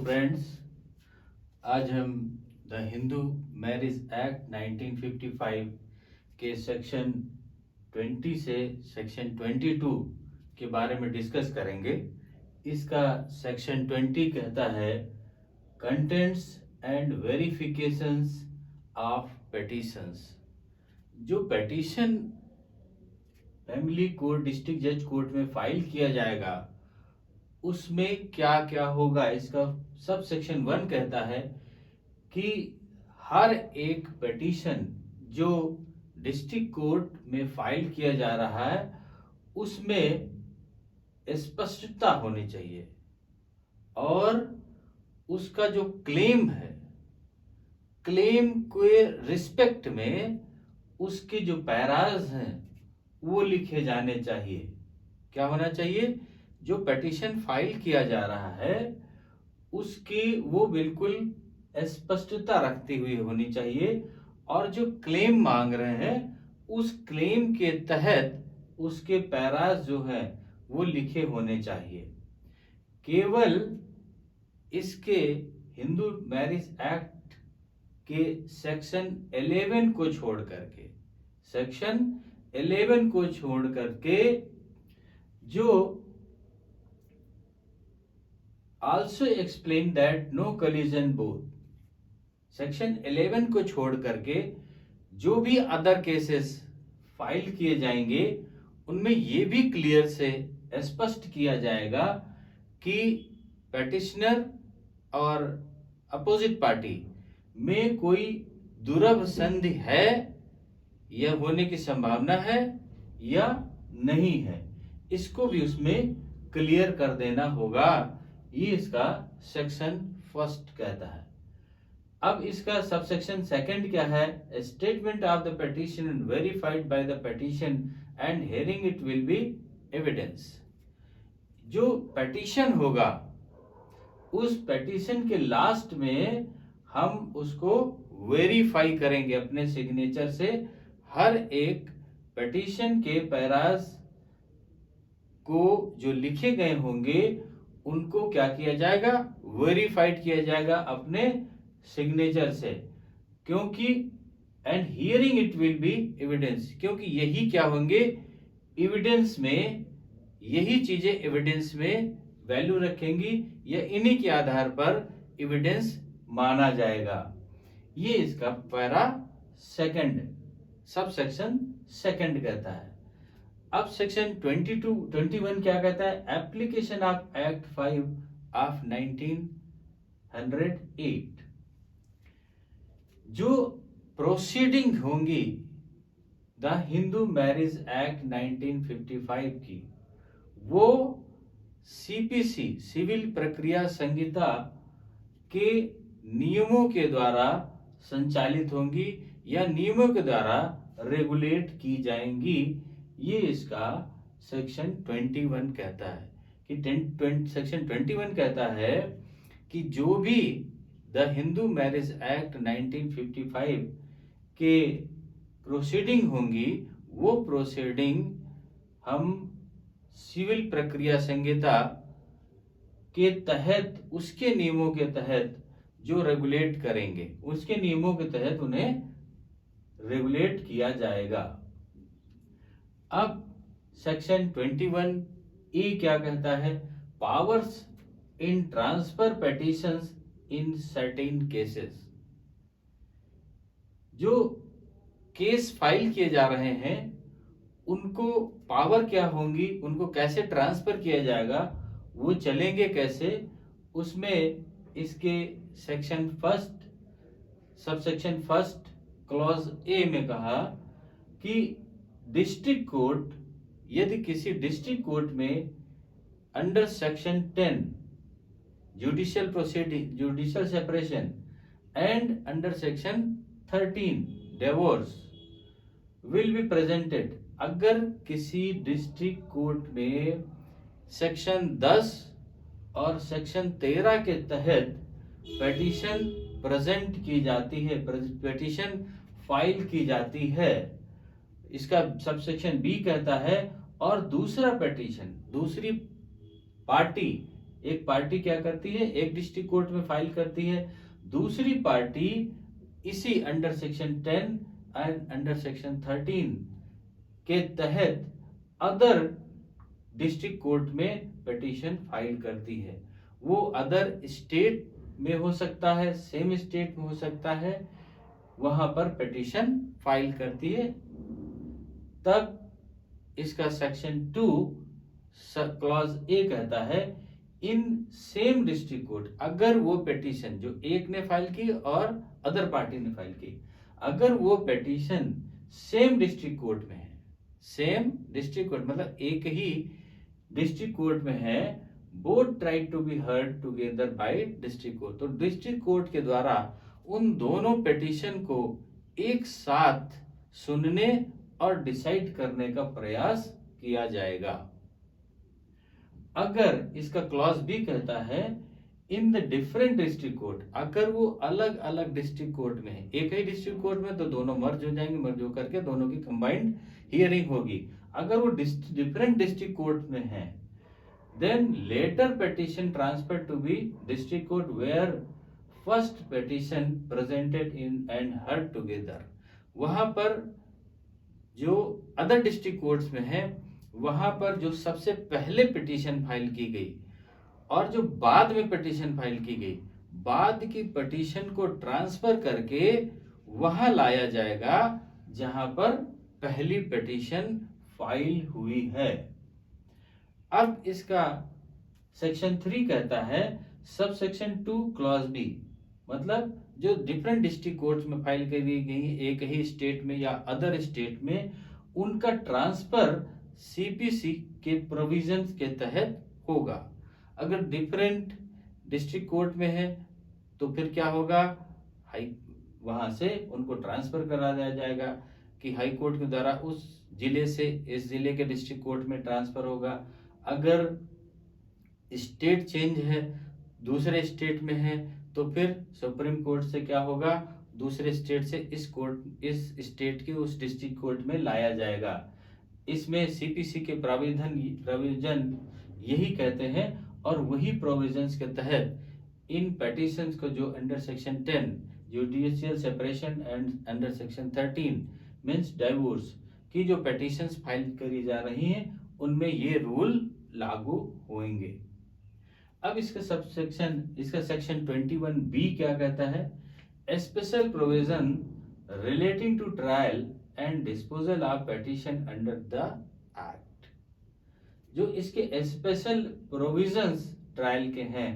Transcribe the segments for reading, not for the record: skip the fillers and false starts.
Friends, आज हम the Hindu marriage act 1955 के सेक्शन 20 से सेक्शन 22 के बारे में डिस्कस करेंगे। इसका सेक्शन 20 कहता है contents and verifications of petitions. जो पेटिशन फैमिली कोर्ट डिस्ट्रिक्ट जज कोर्ट में फाइल किया जाएगा उसमें क्या क्या होगा। इसका सब सेक्शन 1 कहता है कि हर एक पिटीशन जो डिस्ट्रिक्ट कोर्ट में फाइल किया जा रहा है उसमें स्पष्टता होनी चाहिए और उसका जो क्लेम है, क्लेम के रिस्पेक्ट में उसके जो पैराज हैं वो लिखे जाने चाहिए। क्या होना चाहिए? जो पिटीशन फाइल किया जा रहा है उसकी वो बिल्कुल स्पष्टता रखती हुई होनी चाहिए और जो क्लेम मांग रहे हैं उस क्लेम के तहत उसके पैराज जो है वो लिखे होने चाहिए। केवल इसके हिंदू मैरिज एक्ट के सेक्शन 11 को छोड़ करके, सेक्शन 11 को छोड़ करके जो also explain that no collision both, section 11 को छोड़ करके जो भी अदर केसेस फाइल किए जाएंगे उनमें ये भी क्लियर से स्पष्ट किया जाएगा कि पेटिशनर और अपोजिट पार्टी में कोई दुर्लभ संधि है या होने की संभावना है या नहीं है, इसको भी उसमें क्लियर कर देना होगा। ये इसका सेक्शन 1 कहता है। अब इसका सबसेक्शन 2 क्या है? Statement of the petition and verified by the petition and hearing it will be evidence. जो पिटीशन होगा उस पिटीशन के लास्ट में हम उसको वेरीफाई करेंगे अपने सिग्नेचर से। हर एक पिटीशन के पैराज को जो लिखे गए होंगे उनको क्या किया जाएगा? वेरीफाइड किया जाएगा अपने सिग्नेचर से, क्योंकि and hearing it will be evidence, क्योंकि यही क्या होंगे? एविडेंस में, यही चीजें एविडेंस में वैल्यू रखेंगी या इन्हीं के आधार पर एविडेंस माना जाएगा। ये इसका पैरा 2 सब सेक्शन 2 कहता है। अब सेक्शन 21 क्या कहता है? Application of act 5 of 1908। जो प्रोसीडिंग होंगी द हिंदू मैरिज एक्ट 1955 की, वो सीपीसी सिविल प्रक्रिया संहिता के नियमों के द्वारा संचालित होंगी या नियमों के द्वारा रेगुलेट की जाएंगी। ये इसका सेक्शन 21 कहता है कि सेक्शन 21 कहता है कि जो भी द हिंदू मैरिज एक्ट 1955 के प्रोसीडिंग होंगी वो प्रोसीडिंग हम सिविल प्रक्रिया संहिता के तहत, उसके नियमों के तहत जो रेगुलेट करेंगे उसके नियमों के तहत उन्हें रेगुलेट किया जाएगा। अब सेक्शन 21 क्या कहता है? Powers in transfer petitions in certain cases. जो केस फाइल किए जा रहे हैं उनको पावर क्या होंगी, उनको कैसे ट्रांसफर किया जाएगा, वो चलेंगे कैसे, उसमें इसके सेक्शन 1 सबसेक्शन 1 क्लॉज ए में कहा कि डिस्ट्रिक्ट कोर्ट, यदि किसी डिस्ट्रिक्ट कोर्ट में under section 10 judicial proceeding, judicial separation and under section 13 divorce will be presented, अगर किसी डिस्ट्रिक्ट कोर्ट में सेक्शन 10 और सेक्शन 13 के तहत पिटीशन प्रेजेंट की जाती है, पिटीशन फाइल की जाती है, इसका सबसेक्शन बी कहता है, और दूसरा पिटीशन, दूसरी पार्टी एक पार्टी क्या करती है, एक डिस्ट्रिक्ट कोर्ट में फाइल करती है, दूसरी पार्टी इसी under section 10 and under section 13 के तहत अदर डिस्ट्रिक्ट कोर्ट में पिटीशन फाइल करती है। वो अदर स्टेट में हो सकता है, सेम स्टेट में हो सकता है, वहां पर पिटीशन फाइल करती है। तब इसका सेक्शन 2 क्लॉज ए कहता है, इन सेम डिस्ट्रिक्ट कोर्ट, अगर वो पिटीशन जो एक ने फाइल की और अदर पार्टी ने फाइल की, अगर वो पिटीशन सेम डिस्ट्रिक्ट कोर्ट में है, सेम डिस्ट्रिक्ट कोर्ट मतलब एक ही डिस्ट्रिक्ट कोर्ट में है, both try to be heard together by district court, तो डिस्ट्रिक्ट कोर्ट के द्वारा उन दोनों पिटीशन को एक साथ सुनने और डिसाइड करने का प्रयास किया जाएगा। अगर इसका क्लॉज बी कहता है, in the different district court, अगर वो अलग अलग डिस्ट्रिक्ट कोर्ट में है, एक ही डिस्ट्रिक्ट कोर्ट में तो दोनों मर्ज हो जाएंगे, मर्ज होकर के दोनों की कंबाइंड हियरिंग होगी। अगर वो डिफरेंट डिस्ट्रिक्ट कोर्ट में है, then latter petition transfer to be district court where first petition presented in and heard together. वहां पर जो अदर डिस्ट्रिक्ट कोर्ट्स में है, वहां पर जो सबसे पहले पिटीशन फाइल की गई और जो बाद में पिटीशन फाइल की गई, बाद की पिटीशन को ट्रांसफर करके वहां लाया जाएगा जहां पर पहली पिटीशन फाइल हुई है। अब इसका सेक्शन 3 कहता है, सब सेक्शन 2 क्लॉज बी, मतलब जो डिफरेंट डिस्ट्रिक्ट कोर्ट्स में फाइल करी गई एक ही स्टेट में या अदर स्टेट में, उनका ट्रांसफर सीपीसी के प्रोविजंस के तहत होगा। अगर डिफरेंट डिस्ट्रिक्ट कोर्ट में है तो फिर क्या होगा, वहां से उनको ट्रांसफर करा दिया जाएगा कि हाई कोर्ट के द्वारा उस जिले से इस जिले के डिस्ट्रिक्ट कोर्ट में ट्रांसफर होगा। अगर स्टेट चेंज है, दूसरे स्टेट में है, तो फिर सुप्रीम कोर्ट से क्या होगा, दूसरे स्टेट से इस स्टेट के उस डिस्ट्रिक्ट कोर्ट में लाया जाएगा। इसमें सीपीसी के प्रोविजन यही कहते हैं और वही प्रोविजंस के तहत इन पिटीशंस को जो under section 10 judicial separation and under section 13 means divorce की जो पिटीशंस फाइल करी जा रही हैं, उनमें ये रूल लागू होंगे। अब इसका सेक्शन 21B क्या कहता है, special provision relating to trial and disposal of petition under the act. जो इसके स्पेशल प्रोविजंस ट्रायल के हैं,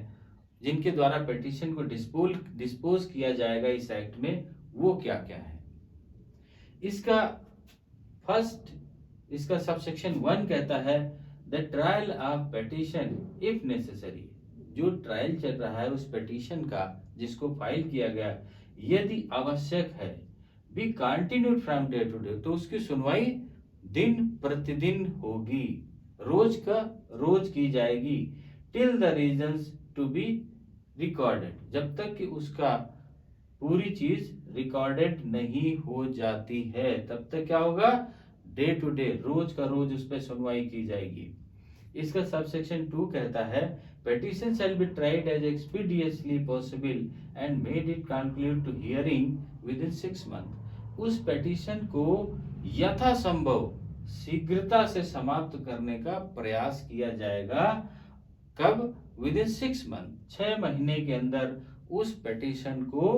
जिनके द्वारा पिटीशन को डिस्पोज किया जाएगा इस एक्ट में, वो क्या क्या है। इसका सबसेक्शन 1 कहता है, the trial of petition if necessary, जो ट्रायल चल रहा है उस पिटीशन का जिसको फाइल किया गया, यदि आवश्यक है, be continued from day to day, तो उसकी सुनवाई दिन प्रतिदिन होगी, रोज का रोज की जाएगी, till the reasons to be recorded, जब तक कि उसका पूरी चीज रिकॉर्डेड नहीं हो जाती है, तब तक क्या होगा, डे टू डे, रोज का रोज उस पर सुनवाई की जाएगी। इसका सबसेक्शन 2 कहता है, petition shall be tried as expeditiously possible and made it conclude to hearing within 6 months. उस पिटीशन को यथासंभव शीघ्रता से समाप्त करने का प्रयास किया जाएगा। कब, विदिन 6 मंथ, 6 महीने के अंदर उस पिटीशन को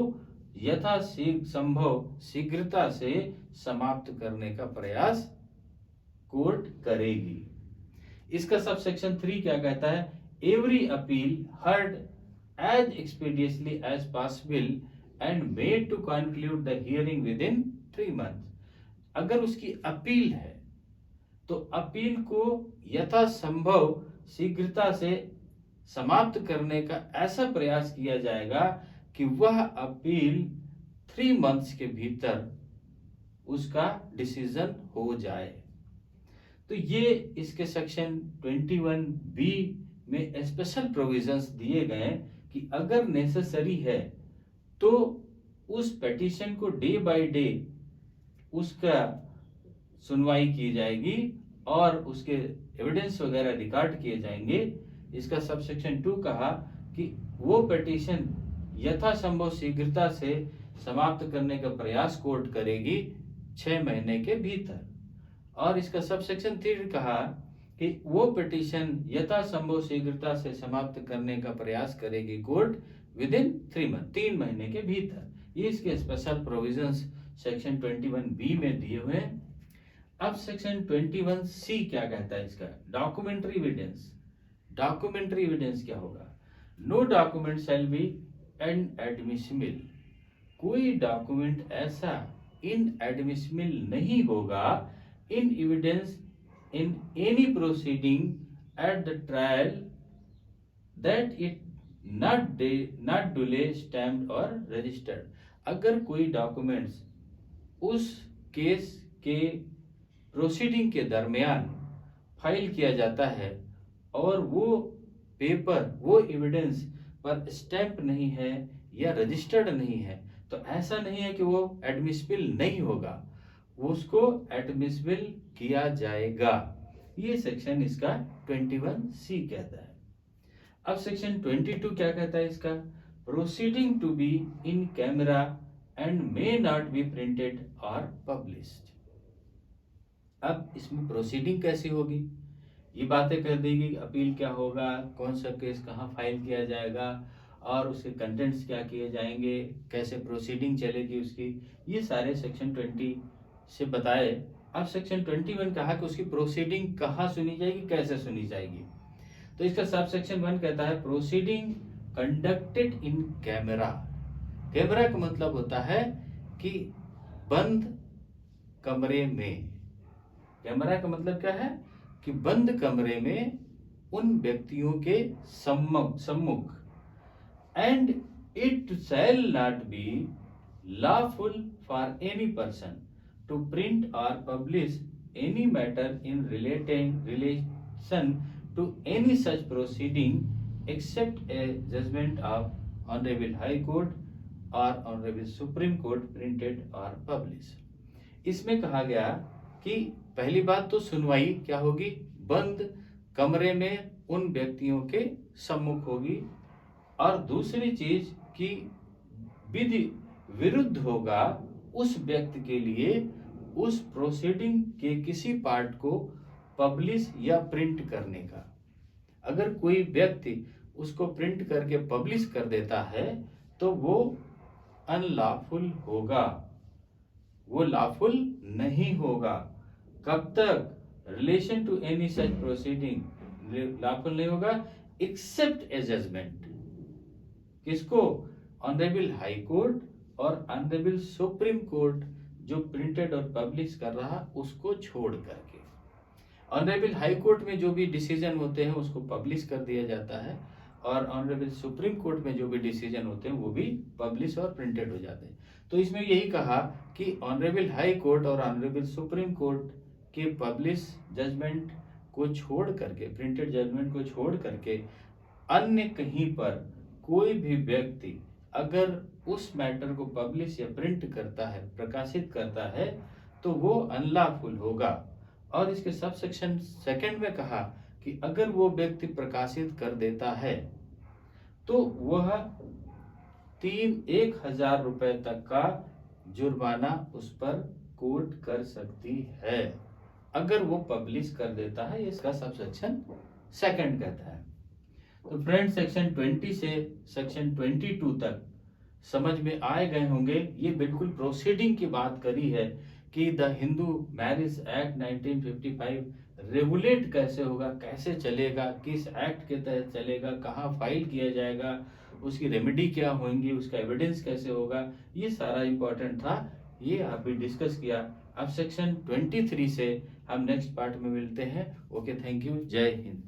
यथासंभव शीघ्रता से समाप्त करने का प्रयास कोर्ट करेगी। इसका सबसेक्शन 3 क्या कहता है, every appeal heard as expeditiously as possible and made to conclude the hearing within 3 month. अगर उसकी अपील है तो अपील को यथासंभव शीघ्रता से समाप्त करने का ऐसा प्रयास किया जाएगा कि वह अपील 3 मंथ्स के भीतर उसका डिसीजन हो जाए। तो ये इसके सेक्शन 21B में स्पेशल प्रोविजंस दिए गए कि अगर नेसेसरी है तो उस पिटीशन को डे बाय डे उसका सुनवाई की जाएगी और उसके एविडेंस वगैरह रिकॉर्ड किए जाएंगे। इसका सबसेक्शन 2 कहा कि वो पिटीशन यथासंभव शीघ्रता से समाप्त करने का प्रयास कोर्ट करेगी 6 महीने के भीतर। और इसका सबसेक्शन 3 कहा कि वो पिटीशन यथासंभव शीघ्रता से समाप्त करने का प्रयास करेगी कोर्ट विद इन 3 मंथ, 3 महीने के भीतर। ये इसके स्पेशल प्रोविजंस सेक्शन 21B में दिए हुए हैं। अब सेक्शन 21C क्या कहता है इसका? Documentary evidence. डॉक्यूमेंट्री एविडेंस क्या होगा? No document shall be inadmissible. कोई डॉक्यूमेंट ऐसा इनएडमिसिबल नहीं होगा in evidence in any proceeding at the trial that it not duly stamped और रजिस्टर्ड। अगर कोई डॉक्यूमेंट्स उस केस के प्रोसीडिंग के दरमियान फाइल किया जाता है और वो पेपर, वो एविडेंस पर स्टैंप नहीं है या रजिस्टर्ड नहीं है, तो ऐसा नहीं है कि वो एडमिसिबल नहीं होगा, उसको एडमिसिबल किया जाएगा। ये सेक्शन इसका 21C कहता है। अब सेक्शन 22 क्या कहता है इसका? Proceeding to be in camera and may not be printed और पब्लिश्ड। अब इसमें प्रोसीडिंग कैसी होगी? ये बातें कर देगी, अपील क्या होगा, कौन सा केस कहाँ फाइल किया जाएगा और उसके कंटेंट्स क्या किए जाएंगे, कैसे प्रोसीडिंग चलेगी उसकी, ये सारे सेक्शन 20 से बताए। अब सेक्शन 21 कहा कि उसकी प्रोसीडिंग कहाँ सुनी जाएगी, कैसे सुनी जाएगी। तो इसका सब सेक्शन 1 कहता है proceeding conducted in camera. Camera का मतलब होता है कि बंद कमरे में। कैमरा का मतलब क्या है? कि बंद कमरे में उन व्यक्तियों के सम्मुख। And it shall not be lawful for any person to print और publish any matter in relation to any such proceeding except a judgment of honourable high court और ऑनरेबल सुप्रीम कोर्ट प्रिंटेड और publish. इसमें कहा गया कि पहली बात तो सुनवाई क्या होगी? बंद कमरे में उन व्यक्तियों के सम्मुख होगी, और दूसरी चीज कि विधि विरुद्ध होगा उस व्यक्ति के लिए उस प्रोसीडिंग के किसी पार्ट को पब्लिश या प्रिंट करने का। अगर कोई व्यक्ति उसको प्रिंट करके पब्लिश कर देता है तो वो अनलॉफुल होगा, वो लॉफुल नहीं होगा। कब तक? Relation to any such proceeding lawful नहीं होगा एक्सेप्ट ए जजमेंट। किसको? ऑनरेबल हाई कोर्ट और ऑनरेबल सुप्रीम कोर्ट जो प्रिंटेड और पब्लिश कर रहा उसको छोड़ करके। ऑनरेबल हाई कोर्ट में जो भी डिसीजन होते हैं उसको पब्लिश कर दिया जाता है, और ऑनरेबल सुप्रीम कोर्ट में जो भी डिसीजन होते हैं वो भी पब्लिश और प्रिंटेड हो जाते हैं। तो इसमें यही कहा कि ऑनरेबल हाई कोर्ट और ऑनरेबल सुप्रीम कोर्ट के पब्लिश जजमेंट को छोड़ करके, प्रिंटेड जजमेंट को छोड़ करके अन्य कहीं पर कोई भी व्यक्ति अगर उस मैटर को पब्लिश या प्रिंट करता है, प्रकाशित करता है, तो वो अनलॉफुल होगा। और इसके सब सेक्शन 2 में कहा कि अगर वो व्यक्ति प्रकाशित कर देता है तो वह 1,000 रुपए तक का जुर्माना उस पर कोर्ट कर सकती है अगर वो पब्लिश कर देता है। इसका सब सेक्शन 2 कहता है। तो फ्रेंड सेक्शन 20 से सेक्शन 22 तक समझ में आए गए होंगे। ये बिल्कुल प्रोसीडिंग की बात करी है कि the Hindu marriage act 1955 regulate कैसे होगा, कैसे चलेगा, किस एक्ट के तहत चलेगा, कहाँ फाइल किया जाएगा, उसकी रेमेडी क्या होंगी, उसका एविडेंस कैसे होगा, ये सारा इंपॉर्टेंट था। ये अभी डिस्कस किया। अब सेक्शन 23 से हम नेक्स्ट पार्ट में मिलते हैं। ओके, थैंक यू, जय हिंद।